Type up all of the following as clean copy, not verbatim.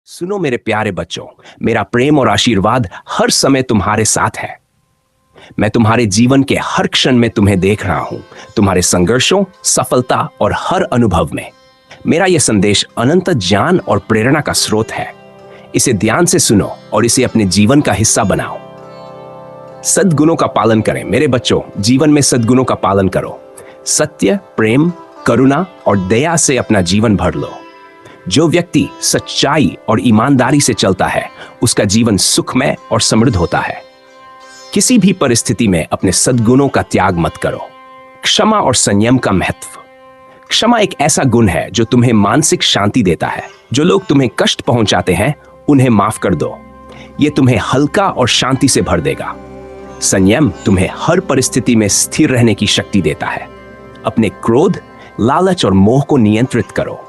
सुनो मेरे प्यारे बच्चों, मेरा प्रेम और आशीर्वाद हर समय तुम्हारे साथ है। मैं तुम्हारे जीवन के हर क्षण में तुम्हें देख रहा हूं, तुम्हारे संघर्षों, सफलता और हर अनुभव में। मेरा यह संदेश अनंत ज्ञान और प्रेरणा का स्रोत है। इसे ध्यान से सुनो और इसे अपने जीवन का हिस्सा बनाओ। सद्गुणों का पालन करें मेरे बच्चों, जीवन में सद्गुणों का पालन करो। सत्य, प्रेम, करुणा और दया से अपना जीवन भर लो। जो व्यक्ति सच्चाई और ईमानदारी से चलता है, उसका जीवन सुखमय और समृद्ध होता है। किसी भी परिस्थिति में अपने सद्गुणों का त्याग मत करो। क्षमा और संयम का महत्व। क्षमा एक ऐसा गुण है जो तुम्हें मानसिक शांति देता है। जो लोग तुम्हें कष्ट पहुंचाते हैं, उन्हें माफ कर दो। यह तुम्हें हल्का और शांति से भर देगा। संयम तुम्हें हर परिस्थिति में स्थिर रहने की शक्ति देता है। अपने क्रोध, लालच और मोह को नियंत्रित करो।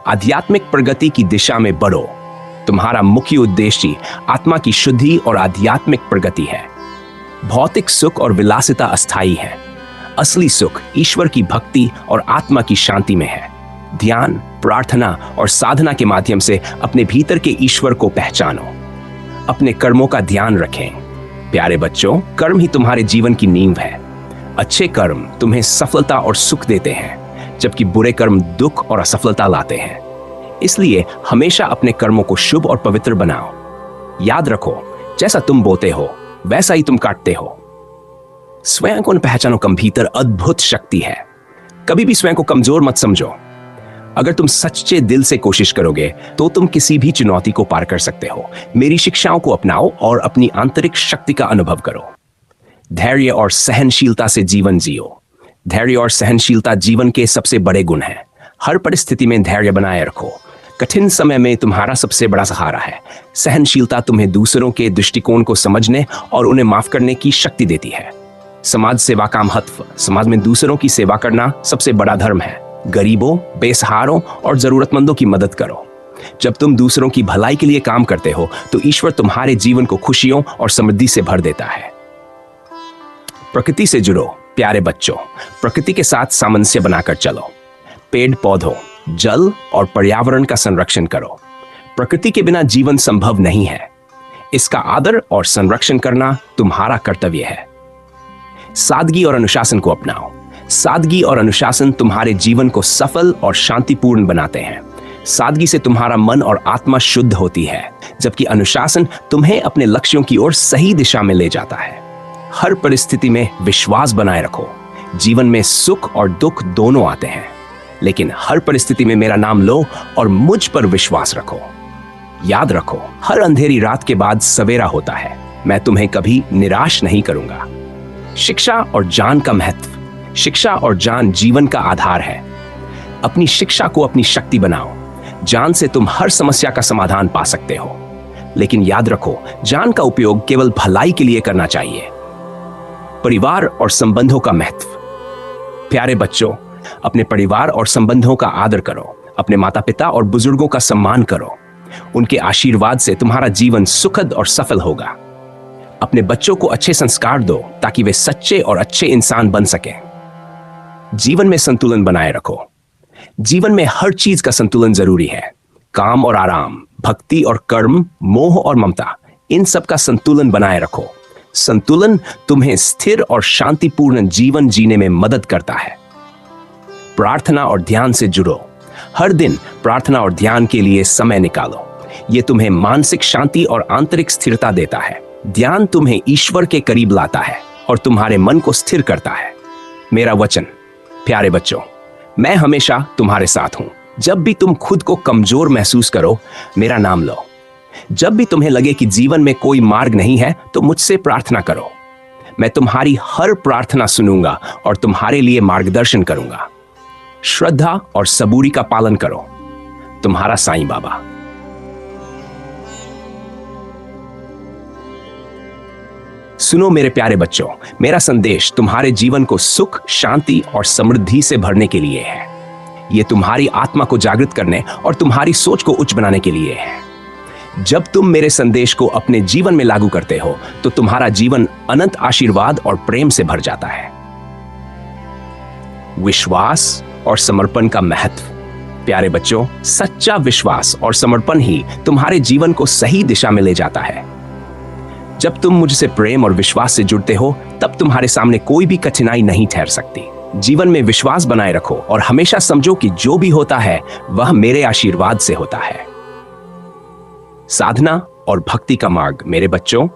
आध्यात्मिक प्रगति की दिशा में बढ़ो। तुम्हारा मुख्य उद्देश्य आत्मा की शुद्धि और आध्यात्मिक प्रगति है। भौतिक सुख और विलासिता अस्थायी है। असली सुख ईश्वर की भक्ति और आत्मा की शांति में है। ध्यान, प्रार्थना और साधना के माध्यम से अपने भीतर के ईश्वर को पहचानो। अपने कर्मों का ध्यान रखें। प्यारे बच्चों, कर्म ही तुम्हारे जीवन की नींव है। अच्छे कर्म तुम्हें सफलता और सुख देते हैं, जबकि बुरे कर्म दुख और असफलता लाते हैं। इसलिए हमेशा अपने कर्मों को शुभ और पवित्र बनाओ। याद रखो, जैसा तुम बोते हो वैसा ही तुम काटते हो। स्वयं को पहचानो, कम भीतर अद्भुत शक्ति है। कभी भी स्वयं को कमजोर मत समझो। अगर तुम सच्चे दिल से कोशिश करोगे तो तुम किसी भी चुनौती को पार कर सकते हो। मेरी शिक्षाओं को अपनाओ और अपनी आंतरिक शक्ति का अनुभव करो। धैर्य और सहनशीलता से जीवन जियो। धैर्य और सहनशीलता जीवन के सबसे बड़े गुण हैं। हर परिस्थिति में धैर्य बनाए रखो। कठिन समय में तुम्हारा सबसे बड़ा सहारा है। सहनशीलता तुम्हें दूसरों के दृष्टिकोण को समझने और उन्हें माफ करने की शक्ति देती है। समाज सेवा का महत्व। समाज में दूसरों की सेवा करना सबसे बड़ा धर्म है। गरीबों, बेसहारों और जरूरतमंदों की मदद करो। जब तुम दूसरों की भलाई के लिए काम करते हो तो ईश्वर तुम्हारे जीवन को खुशियों और समृद्धि से भर देता है। प्रकृति से जुड़ो प्यारे बच्चों। प्रकृति के साथ सामंजस्य बनाकर चलो। पेड़ पौधों, जल और पर्यावरण का संरक्षण करो। प्रकृति के बिना जीवन संभव नहीं है। इसका आदर और संरक्षण करना तुम्हारा कर्तव्य है। सादगी और अनुशासन को अपनाओ। सादगी और अनुशासन तुम्हारे जीवन को सफल और शांतिपूर्ण बनाते हैं। सादगी से तुम्हारा मन और आत्मा शुद्ध होती है, जबकि अनुशासन तुम्हें अपने लक्ष्यों की ओर सही दिशा में ले जाता है। हर परिस्थिति में विश्वास बनाए रखो। जीवन में सुख और दुख दोनों आते हैं, लेकिन हर परिस्थिति में मेरा नाम लो और मुझ पर विश्वास रखो। याद रखो, हर अंधेरी रात के बाद सवेरा होता है। मैं तुम्हें कभी निराश नहीं करूंगा। शिक्षा और ज्ञान का महत्व। शिक्षा और ज्ञान जीवन का आधार है। अपनी शिक्षा को अपनी शक्ति बनाओ। ज्ञान से तुम हर समस्या का समाधान पा सकते हो, लेकिन याद रखो, ज्ञान का उपयोग केवल भलाई के लिए करना चाहिए। परिवार और संबंधों का महत्व। प्यारे बच्चों, अपने परिवार और संबंधों का आदर करो। अपने माता पिता और बुजुर्गों का सम्मान करो। उनके आशीर्वाद से तुम्हारा जीवन सुखद और सफल होगा। अपने बच्चों को अच्छे संस्कार दो ताकि वे सच्चे और अच्छे इंसान बन सकें। जीवन में संतुलन बनाए रखो। जीवन में हर चीज का संतुलन जरूरी है। काम और आराम, भक्ति और कर्म, मोह और ममता, इन सब का संतुलन बनाए रखो। संतुलन तुम्हें स्थिर और शांतिपूर्ण जीवन जीने में मदद करता है। प्रार्थना और ध्यान से जुड़ो। हर दिन प्रार्थना और ध्यान के लिए समय निकालो। यह तुम्हें मानसिक शांति और आंतरिक स्थिरता देता है। ध्यान तुम्हें ईश्वर के करीब लाता है और तुम्हारे मन को स्थिर करता है। मेरा वचन, प्यारे बच्चों, मैं हमेशा तुम्हारे साथ हूं। जब भी तुम खुद को कमजोर महसूस करो, मेरा नाम लो। जब भी तुम्हें लगे कि जीवन में कोई मार्ग नहीं है, तो मुझसे प्रार्थना करो। मैं तुम्हारी हर प्रार्थना सुनूंगा और तुम्हारे लिए मार्गदर्शन करूंगा। श्रद्धा और सबूरी का पालन करो। तुम्हारा साईं बाबा। सुनो मेरे प्यारे बच्चों, मेरा संदेश तुम्हारे जीवन को सुख, शांति और समृद्धि से भरने के लिए है। यह तुम्हारी आत्मा को जागृत करने और तुम्हारी सोच को उच्च बनाने के लिए है। जब तुम मेरे संदेश को अपने जीवन में लागू करते हो तो तुम्हारा जीवन अनंत आशीर्वाद और प्रेम से भर जाता है। विश्वास और समर्पण का महत्व। प्यारे बच्चों, सच्चा विश्वास और समर्पण ही तुम्हारे जीवन को सही दिशा में ले जाता है। जब तुम मुझसे प्रेम और विश्वास से जुड़ते हो, तब तुम्हारे सामने कोई भी कठिनाई नहीं ठहर सकती। जीवन में विश्वास बनाए रखो और हमेशा समझो कि जो भी होता है वह मेरे आशीर्वाद से होता है। साधना और भक्ति का मार्ग। मेरे बच्चों,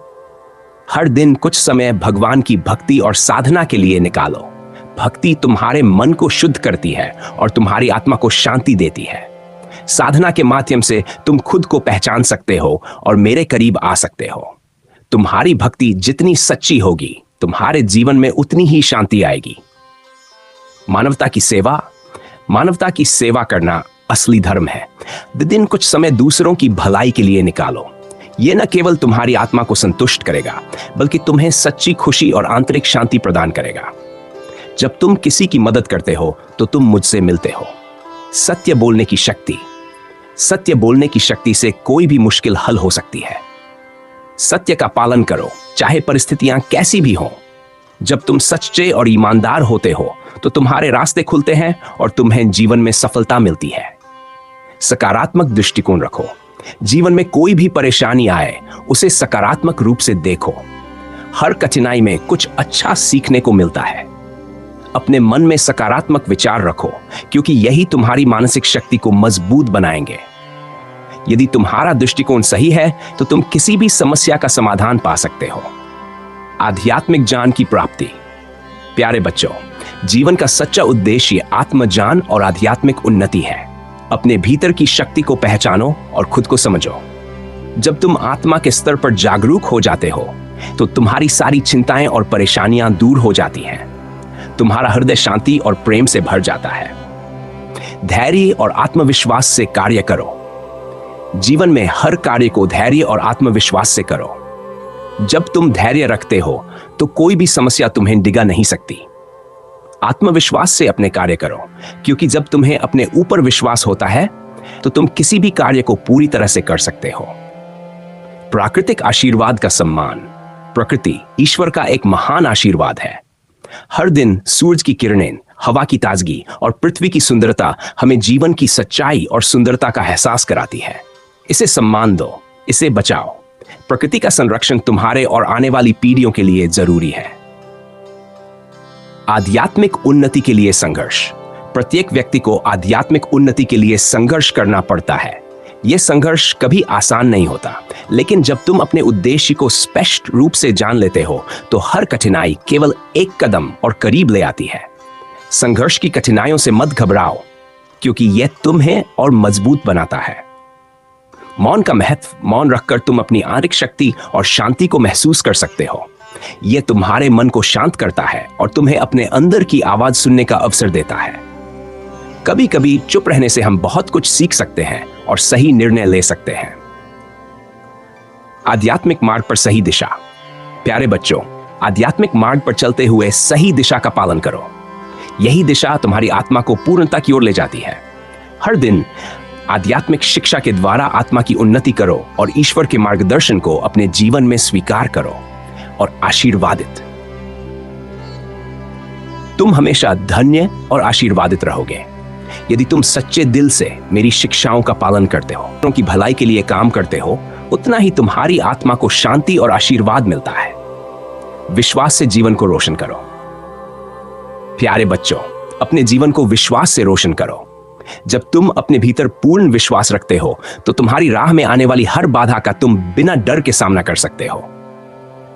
हर दिन कुछ समय भगवान की भक्ति और साधना के लिए निकालो। भक्ति तुम्हारे मन को शुद्ध करती है और तुम्हारी आत्मा को शांति देती है। साधना के माध्यम से तुम खुद को पहचान सकते हो और मेरे करीब आ सकते हो। तुम्हारी भक्ति जितनी सच्ची होगी, तुम्हारे जीवन में उतनी ही शांति आएगी। मानवता की सेवा करना असली धर्म है। दिन कुछ समय दूसरों की भलाई के लिए निकालो। यह न केवल तुम्हारी आत्मा को संतुष्ट करेगा, बल्कि तुम्हें सच्ची खुशी और आंतरिक शांति प्रदान करेगा। जब तुम किसी की मदद करते हो तो तुम मुझसे मिलते हो। सत्य बोलने की शक्ति से कोई भी मुश्किल हल हो सकती है। सत्य का पालन करो, चाहे परिस्थितियां कैसी भी हों। जब तुम सच्चे और ईमानदार होते हो तो तुम्हारे रास्ते खुलते हैं और तुम्हें जीवन में सफलता मिलती है। सकारात्मक दृष्टिकोण रखो। जीवन में कोई भी परेशानी आए, उसे सकारात्मक रूप से देखो। हर कठिनाई में कुछ अच्छा सीखने को मिलता है। अपने मन में सकारात्मक विचार रखो, क्योंकि यही तुम्हारी मानसिक शक्ति को मजबूत बनाएंगे। यदि तुम्हारा दृष्टिकोण सही है तो तुम किसी भी समस्या का समाधान पा सकते हो। आध्यात्मिक ज्ञान की प्राप्ति। प्यारे बच्चों, जीवन का सच्चा उद्देश्य आत्मज्ञान और आध्यात्मिक उन्नति है। अपने भीतर की शक्ति को पहचानो और खुद को समझो। जब तुम आत्मा के स्तर पर जागरूक हो जाते हो तो तुम्हारी सारी चिंताएं और परेशानियां दूर हो जाती हैं। तुम्हारा हृदय शांति और प्रेम से भर जाता है। धैर्य और आत्मविश्वास से कार्य करो। जीवन में हर कार्य को धैर्य और आत्मविश्वास से करो। जब तुम धैर्य रखते हो तो कोई भी समस्या तुम्हें डिगा नहीं सकती। आत्मविश्वास से अपने कार्य करो, क्योंकि जब तुम्हें अपने ऊपर विश्वास होता है तो तुम किसी भी कार्य को पूरी तरह से कर सकते हो। प्राकृतिक आशीर्वाद का सम्मान। प्रकृति ईश्वर का एक महान आशीर्वाद है। हर दिन सूरज की किरणें, हवा की ताजगी और पृथ्वी की सुंदरता हमें जीवन की सच्चाई और सुंदरता का एहसास कराती है। इसे सम्मान दो, इसे बचाओ। प्रकृति का संरक्षण तुम्हारे और आने वाली पीढ़ियों के लिए जरूरी है। आध्यात्मिक उन्नति के लिए संघर्ष। प्रत्येक व्यक्ति को आध्यात्मिक उन्नति के लिए संघर्ष करना पड़ता है। यह संघर्ष कभी आसान नहीं होता, लेकिन जब तुम अपने उद्देश्य को स्पष्ट रूप से जान लेते हो तो हर कठिनाई केवल एक कदम और करीब ले आती है। संघर्ष की कठिनाइयों से मत घबराओ, क्योंकि यह तुम्हें और मजबूत बनाता है। मौन का महत्व। मौन रखकर तुम अपनी आंतरिक शक्ति और शांति को महसूस कर सकते हो। यह तुम्हारे मन को शांत करता है और तुम्हें अपने अंदर की आवाज सुनने का अवसर देता है। कभी कभी चुप रहने से हम बहुत कुछ सीख सकते हैं और सही निर्णय ले सकते हैं। आध्यात्मिक मार्ग पर सही दिशा। प्यारे बच्चों, आध्यात्मिक मार्ग पर चलते हुए सही दिशा का पालन करो। यही दिशा तुम्हारी आत्मा को पूर्णता की ओर ले जाती है। हर दिन आध्यात्मिक शिक्षा के द्वारा आत्मा की उन्नति करो और ईश्वर के मार्गदर्शन को अपने जीवन में स्वीकार करो और आशीर्वादित। तुम हमेशा धन्य और आशीर्वादित रहोगे यदि तुम सच्चे दिल से मेरी शिक्षाओं का पालन करते हो, उनकी भलाई के लिए काम करते हो। उतना ही तुम्हारी आत्मा को शांति और आशीर्वाद मिलता है। विश्वास से जीवन को रोशन करो। प्यारे बच्चों, अपने जीवन को विश्वास से रोशन करो। जब तुम अपने भीतर पूर्ण विश्वास रखते हो तो तुम्हारी राह में आने वाली हर बाधा का तुम बिना डर के सामना कर सकते हो।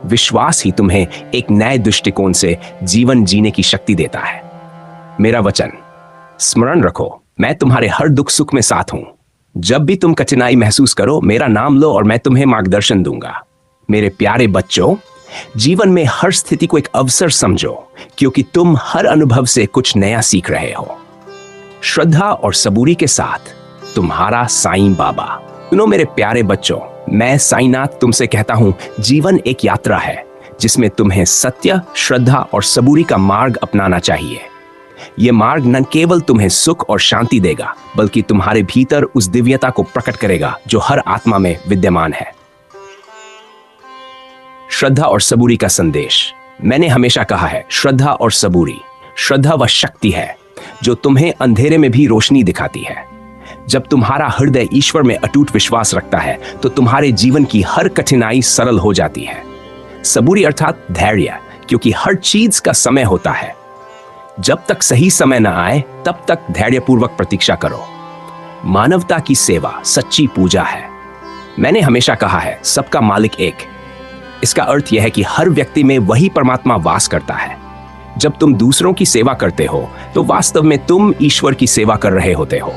विश्वास ही तुम्हें एक नए दृष्टिकोण से जीवन जीने की शक्ति देता है। मेरा वचन स्मरण रखो, मैं तुम्हारे हर दुख सुख में साथ हूं। जब भी तुम कठिनाई महसूस करो, मेरा नाम लो और मैं तुम्हें मार्गदर्शन दूंगा। मेरे प्यारे बच्चों, जीवन में हर स्थिति को एक अवसर समझो, क्योंकि तुम हर अनुभव से कुछ नया सीख रहे हो। श्रद्धा और सबूरी के साथ तुम्हारा साईं बाबा। सुनो मेरे प्यारे बच्चों, मैं साईनाथ तुमसे कहता हूं, जीवन एक यात्रा है जिसमें तुम्हें सत्य, श्रद्धा और सबूरी का मार्ग अपनाना चाहिए। यह मार्ग न केवल तुम्हें सुख और शांति देगा, बल्कि तुम्हारे भीतर उस दिव्यता को प्रकट करेगा जो हर आत्मा में विद्यमान है। श्रद्धा और सबूरी का संदेश। मैंने हमेशा कहा है, श्रद्धा और सबूरी। श्रद्धा वह शक्ति है जो तुम्हें अंधेरे में भी रोशनी दिखाती है। जब तुम्हारा हृदय ईश्वर में अटूट विश्वास रखता है तो तुम्हारे जीवन की हर कठिनाई सरल हो जाती है। सबूरी अर्थात धैर्य, क्योंकि हर चीज का समय होता है। जब तक सही समय न आए तब तक धैर्यपूर्वक प्रतीक्षा करो। मानवता की सेवा सच्ची पूजा है। मैंने हमेशा कहा है, सबका मालिक एक। इसका अर्थ यह है कि हर व्यक्ति में वही परमात्मा वास करता है। जब तुम दूसरों की सेवा करते हो तो वास्तव में तुम ईश्वर की सेवा कर रहे होते हो।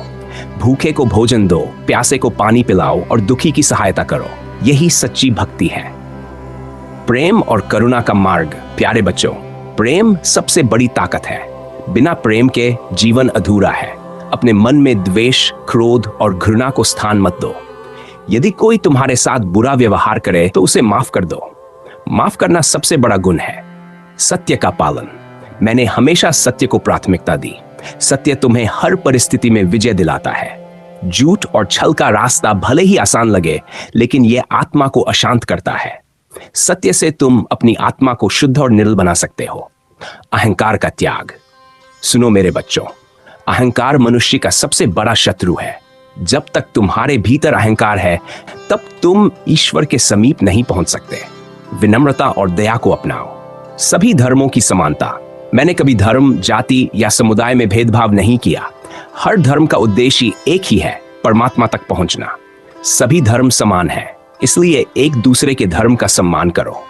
भूखे को भोजन दो, प्यासे को पानी पिलाओ और दुखी की सहायता करो। यही सच्ची भक्ति है। प्रेम और करुणा का मार्ग। प्यारे बच्चों, प्रेम सबसे बड़ी ताकत है। बिना प्रेम के जीवन अधूरा है। अपने मन में द्वेष, क्रोध और घृणा को स्थान मत दो। यदि कोई तुम्हारे साथ बुरा व्यवहार करे तो उसे माफ कर दो। माफ करना सबसे बड़ा गुण है। सत्य का पालन। मैंने हमेशा सत्य को प्राथमिकता दी। सत्य तुम्हें हर परिस्थिति में विजय दिलाता है। झूठ और छल का रास्ता भले ही आसान लगे, लेकिन यह आत्मा को अशांत करता है। सत्य से तुम अपनी आत्मा को शुद्ध और निर्मल बना सकते हो। अहंकार का त्याग। सुनो मेरे बच्चों, अहंकार मनुष्य का सबसे बड़ा शत्रु है। जब तक तुम्हारे भीतर अहंकार है तब तुम ईश्वर के समीप नहीं पहुंच सकते। विनम्रता और दया को अपनाओ। सभी धर्मों की समानता। मैंने कभी धर्म, जाति या समुदाय में भेदभाव नहीं किया। हर धर्म का उद्देश्य एक ही है, परमात्मा तक पहुंचना। सभी धर्म समान हैं, इसलिए एक दूसरे के धर्म का सम्मान करो।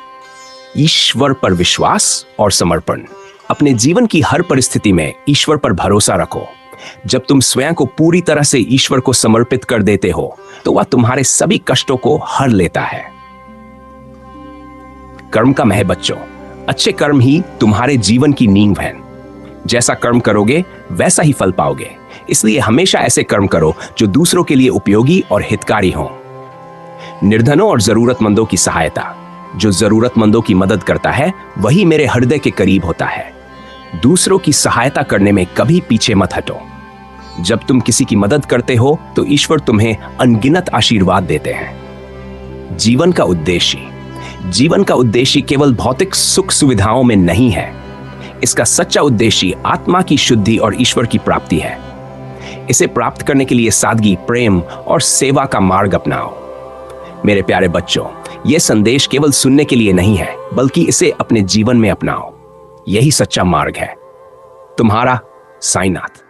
ईश्वर पर विश्वास और समर्पण। अपने जीवन की हर परिस्थिति में ईश्वर पर भरोसा रखो। जब तुम स्वयं को पूरी तरह से ईश्वर को समर्पित कर देते हो तो वह तुम्हारे सभी कष्टों को हर लेता है। कर्म का महत्व। बच्चों, अच्छे कर्म ही तुम्हारे जीवन की नींव है। जैसा कर्म करोगे वैसा ही फल पाओगे। इसलिए हमेशा ऐसे कर्म करो जो दूसरों के लिए उपयोगी और हितकारी हों। निर्धनों और जरूरतमंदों की सहायता। जो जरूरतमंदों की मदद करता है वही मेरे हृदय के करीब होता है। दूसरों की सहायता करने में कभी पीछे मत हटो। जब तुम किसी की मदद करते हो तो ईश्वर तुम्हें अनगिनत आशीर्वाद देते हैं। जीवन का उद्देश्य। जीवन का उद्देश्य केवल भौतिक सुख सुविधाओं में नहीं है। इसका सच्चा उद्देश्य आत्मा की शुद्धि और ईश्वर की प्राप्ति है। इसे प्राप्त करने के लिए सादगी, प्रेम और सेवा का मार्ग अपनाओ। मेरे प्यारे बच्चों, यह संदेश केवल सुनने के लिए नहीं है, बल्कि इसे अपने जीवन में अपनाओ। यही सच्चा मार्ग है। तुम्हारा साईनाथ।